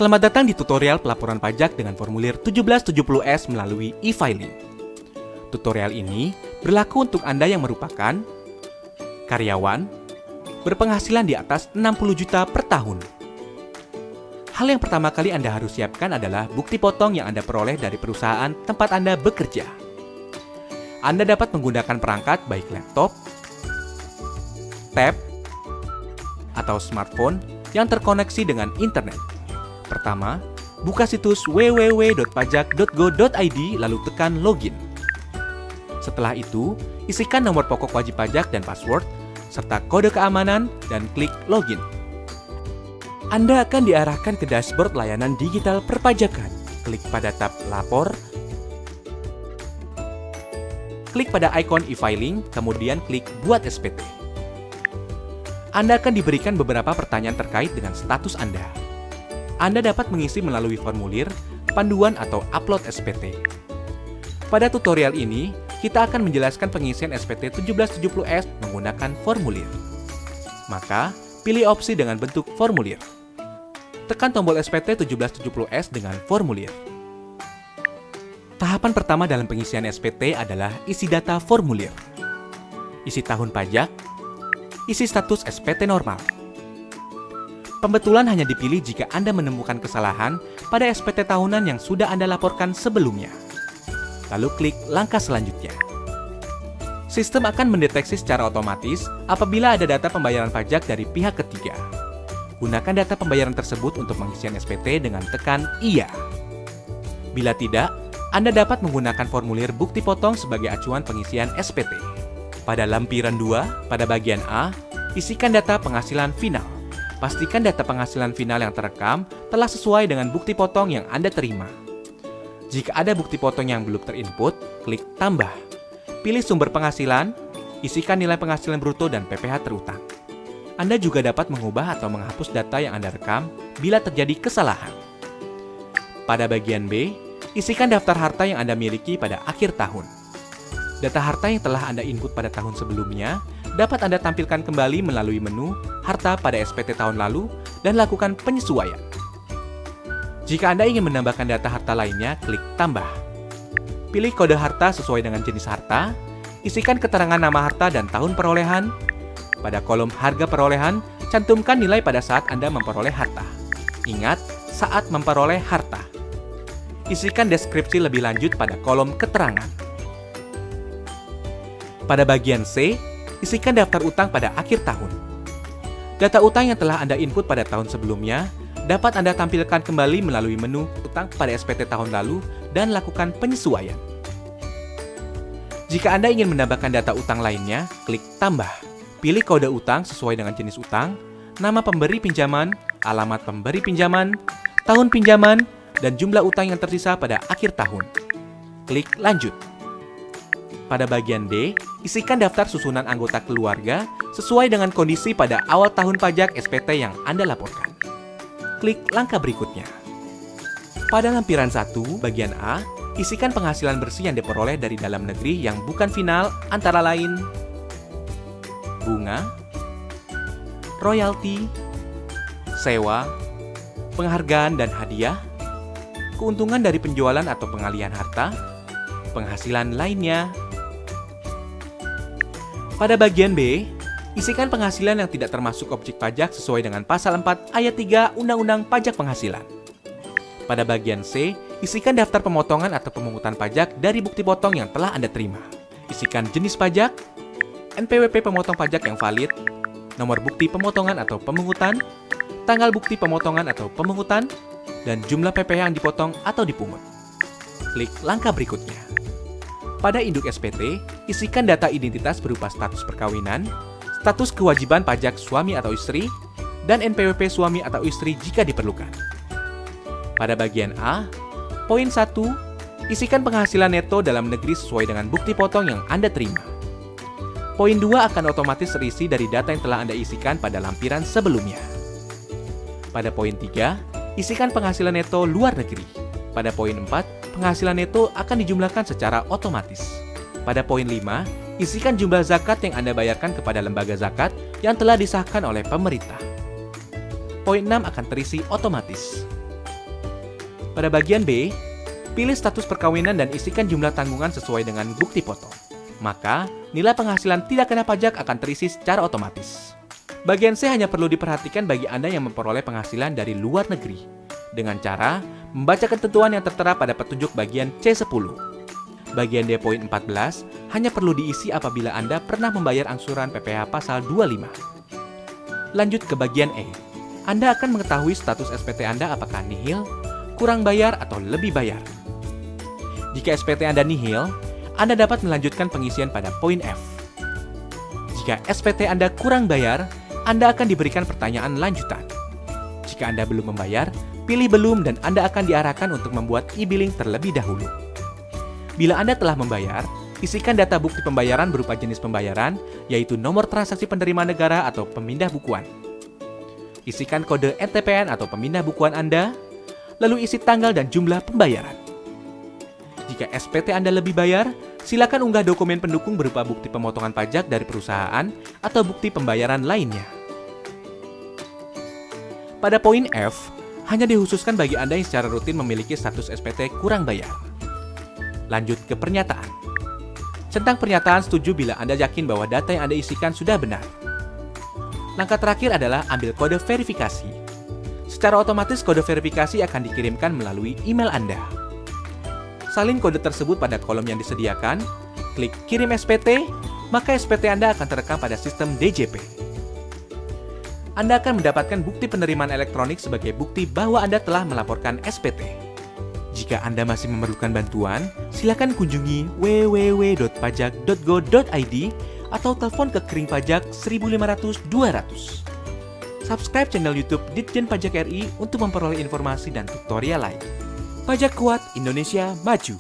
Selamat datang di tutorial pelaporan pajak dengan formulir 1770S melalui e-filing. Tutorial ini berlaku untuk Anda yang merupakan karyawan berpenghasilan di atas 60 juta per tahun. Hal yang pertama kali Anda harus siapkan adalah bukti potong yang Anda peroleh dari perusahaan tempat Anda bekerja. Anda dapat menggunakan perangkat baik laptop, tab, atau smartphone yang terkoneksi dengan internet. Pertama, buka situs www.pajak.go.id lalu tekan login. Setelah itu, isikan nomor pokok wajib pajak dan password, serta kode keamanan dan klik login. Anda akan diarahkan ke dashboard layanan digital perpajakan. Klik pada tab Lapor, klik pada ikon e-filing, kemudian klik Buat SPT. Anda akan diberikan beberapa pertanyaan terkait dengan status Anda. Anda dapat mengisi melalui formulir, panduan, atau upload SPT. Pada tutorial ini, kita akan menjelaskan pengisian SPT 1770S menggunakan formulir. Maka, pilih opsi dengan bentuk formulir. Tekan tombol SPT 1770S dengan formulir. Tahapan pertama dalam pengisian SPT adalah isi data formulir. Isi tahun pajak, isi status SPT normal. Pembetulan hanya dipilih jika Anda menemukan kesalahan pada SPT tahunan yang sudah Anda laporkan sebelumnya. Lalu klik langkah selanjutnya. Sistem akan mendeteksi secara otomatis apabila ada data pembayaran pajak dari pihak ketiga. Gunakan data pembayaran tersebut untuk pengisian SPT dengan tekan Iya. Bila tidak, Anda dapat menggunakan formulir bukti potong sebagai acuan pengisian SPT. Pada lampiran 2, pada bagian A, isikan data penghasilan final. Pastikan data penghasilan final yang terekam telah sesuai dengan bukti potong yang Anda terima. Jika ada bukti potong yang belum terinput, klik Tambah. Pilih sumber penghasilan, isikan nilai penghasilan bruto dan PPh terutang. Anda juga dapat mengubah atau menghapus data yang Anda rekam bila terjadi kesalahan. Pada bagian B, isikan daftar harta yang Anda miliki pada akhir tahun. Data harta yang telah Anda input pada tahun sebelumnya dapat Anda tampilkan kembali melalui menu Harta pada SPT tahun lalu dan lakukan penyesuaian. Jika Anda ingin menambahkan data harta lainnya, klik Tambah. Pilih kode harta sesuai dengan jenis harta, isikan keterangan nama harta dan tahun perolehan. Pada kolom harga perolehan, cantumkan nilai pada saat Anda memperoleh harta. Ingat, saat memperoleh harta. Isikan deskripsi lebih lanjut pada kolom keterangan. Pada bagian C, isikan daftar utang pada akhir tahun. Data utang yang telah Anda input pada tahun sebelumnya dapat Anda tampilkan kembali melalui menu utang pada SPT tahun lalu dan lakukan penyesuaian. Jika Anda ingin menambahkan data utang lainnya, klik Tambah. Pilih kode utang sesuai dengan jenis utang, nama pemberi pinjaman, alamat pemberi pinjaman, tahun pinjaman, dan jumlah utang yang tersisa pada akhir tahun. Klik Lanjut. Pada bagian D, isikan daftar susunan anggota keluarga sesuai dengan kondisi pada awal tahun pajak SPT yang Anda laporkan. Klik langkah berikutnya. Pada lampiran 1, bagian A, isikan penghasilan bersih yang diperoleh dari dalam negeri yang bukan final antara lain bunga, royalti, sewa, penghargaan dan hadiah, keuntungan dari penjualan atau pengalihan harta, penghasilan lainnya. Pada bagian B, isikan penghasilan yang tidak termasuk objek pajak sesuai dengan pasal 4 ayat 3 Undang-Undang Pajak Penghasilan. Pada bagian C, isikan daftar pemotongan atau pemungutan pajak dari bukti potong yang telah Anda terima. Isikan jenis pajak, NPWP pemotong pajak yang valid, nomor bukti pemotongan atau pemungutan, tanggal bukti pemotongan atau pemungutan, dan jumlah PPh yang dipotong atau dipungut. Klik langkah berikutnya. Pada induk SPT, isikan data identitas berupa status perkawinan, status kewajiban pajak suami atau istri, dan NPWP suami atau istri jika diperlukan. Pada bagian A, poin 1, isikan penghasilan neto dalam negeri sesuai dengan bukti potong yang Anda terima. Poin 2 akan otomatis terisi dari data yang telah Anda isikan pada lampiran sebelumnya. Pada poin 3, isikan penghasilan neto luar negeri. Pada poin 4, penghasilan neto akan dijumlahkan secara otomatis. Pada poin 5, isikan jumlah zakat yang Anda bayarkan kepada lembaga zakat yang telah disahkan oleh pemerintah. Poin 6 akan terisi otomatis. Pada bagian B, pilih status perkawinan dan isikan jumlah tanggungan sesuai dengan bukti foto. Maka, nilai penghasilan tidak kena pajak akan terisi secara otomatis. Bagian C hanya perlu diperhatikan bagi Anda yang memperoleh penghasilan dari luar negeri, dengan cara membaca ketentuan yang tertera pada petunjuk bagian C10. Bagian D poin 14 hanya perlu diisi apabila Anda pernah membayar angsuran PPh pasal 25. Lanjut ke bagian E. Anda akan mengetahui status SPT Anda apakah nihil, kurang bayar, atau lebih bayar. Jika SPT Anda nihil, Anda dapat melanjutkan pengisian pada poin F. Jika SPT Anda kurang bayar, Anda akan diberikan pertanyaan lanjutan. Jika Anda belum membayar, pilih belum dan Anda akan diarahkan untuk membuat e-billing terlebih dahulu. Bila Anda telah membayar, isikan data bukti pembayaran berupa jenis pembayaran, yaitu nomor transaksi penerima negara atau pemindah bukuan. Isikan kode NTPN atau pemindah bukuan Anda, lalu isi tanggal dan jumlah pembayaran. Jika SPT Anda lebih bayar, silakan unggah dokumen pendukung berupa bukti pemotongan pajak dari perusahaan atau bukti pembayaran lainnya. Pada poin F, hanya dikhususkan bagi Anda yang secara rutin memiliki status SPT kurang bayar. Lanjut ke pernyataan. Centang pernyataan setuju bila Anda yakin bahwa data yang Anda isikan sudah benar. Langkah terakhir adalah ambil kode verifikasi. Secara otomatis kode verifikasi akan dikirimkan melalui email Anda. Salin kode tersebut pada kolom yang disediakan, klik kirim SPT, maka SPT Anda akan terekam pada sistem DJP. Anda akan mendapatkan bukti penerimaan elektronik sebagai bukti bahwa Anda telah melaporkan SPT. Jika Anda masih memerlukan bantuan, silakan kunjungi www.pajak.go.id atau telepon ke Kering Pajak 1500 200. Subscribe channel YouTube Ditjen Pajak RI untuk memperoleh informasi dan tutorial lain. Pajak kuat, Indonesia maju.